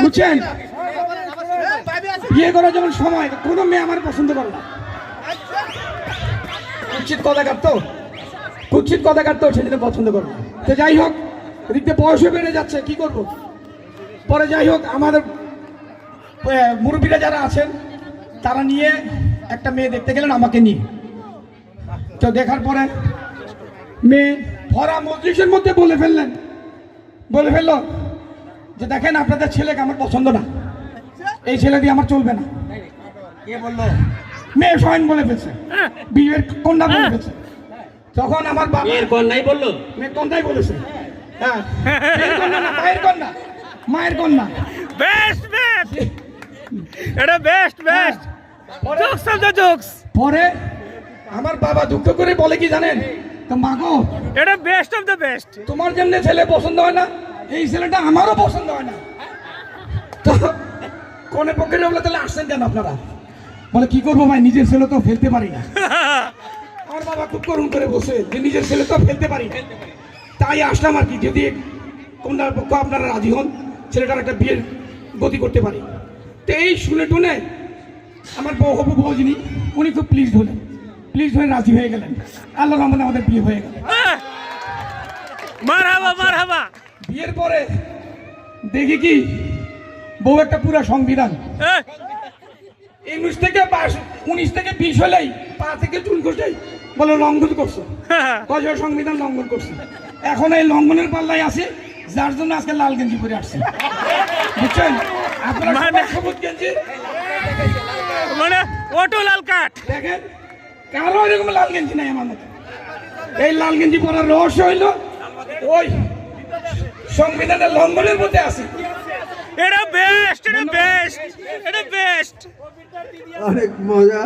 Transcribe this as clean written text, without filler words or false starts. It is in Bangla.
বুঝছেন? বিয়ে করার যেমন সময় কোনো মেয়ে আমার পছন্দ করে না। কুৎসিত কথা কাটতো, কুৎসিত কথা কাটতো, সেদিনে পছন্দ করে না। তো যাই হোক, এদিকে বয়সও বেড়ে যাচ্ছে, কি করব? পরে যাই হোক, আমাদের মুরব্বীরা যারা আছেন তারা নিয়ে একটা মেয়ে দেখতে গেলেন আমাকে নিয়ে। তো দেখার পরে মেয়ে ভরা মজলিসের মধ্যে বলে ফেললো যে দেখেন আপনাদের ছেলেকে আমার পছন্দ না, এই ছেলে দিয়ে আমার চলবে না। কে বললো? মেয়ে স্বয়ং বলে ফেলছে, বিয়ের কন্যা বলে ফেলছে। তখন আমার বাবা মেয়ের কন্যাই বললো, মেয়ের কন্যাই বলেছে। হ্যাঁ, মেয়ের কন্যা না, মায়ের কন্যা, মায়ের কন্যা। বেস্ট বেস্ট, এটা best best jokes of the jokes. পরে আমার বাবা দুঃখ করে বলে কি জানেন, তো মা গো, এটা বেস্ট অফ দ্য বেস্ট। তোমার যেমনি ছেলে পছন্দ হয় না, এই ছেলেটা আমারও পছন্দ হয় না। তো কোনে পক্ষে বলে তাহলে আসছেন কেন আপনারা? বলে কি করবো ভাই, নিজের ছেলে তো ফেলতে পারি না। আমার বাবা খুব করুণ করে বসে যে নিজের ছেলে তো ফেলতে পারি না, তাই আসলাম আর কি, যদি কন্যার পক্ষ আপনারা রাজি হন, ছেলেটার একটা বিয়ের গতি করতে পারি। তো এই শুনে টুনে আমার বউ হবু বউ যিনি, উনি খুব প্লিজ হয়ে রাজি হয়ে গেলেন। আল্লাহর রহমতে আমাদের বিয়ে হয়ে গেল। মারহাবা মারহাবা। বিয়ের পরে দেখি কি, বউ একটা পুরা সংবিধান, 19 থেকে 20 হলেই পা থেকে চুল খসেই বলে লঙ্ঘন করছো, কয় সংবিধান লঙ্ঘন করছে। এখন এই লঙ্ঘনের পাল্লায় আছে, যার জন্য আজকে লাল গেঞ্জি পরে আসছে। বুঝছেন? আপনারা সবাই সবুজ গেঞ্জি, মানে অটো লাল কাট। দেখেন কারো এরকম লাল গেঞ্জি নাই আমার মতো। এই লাল গেঞ্জি পরার রহস্য হইল ওই সংবিধানের লঙ্ঘনের মধ্যে আছে। এটা বেস্ট, এটা বেস্ট, এটা বেস্ট। অনেক মজা।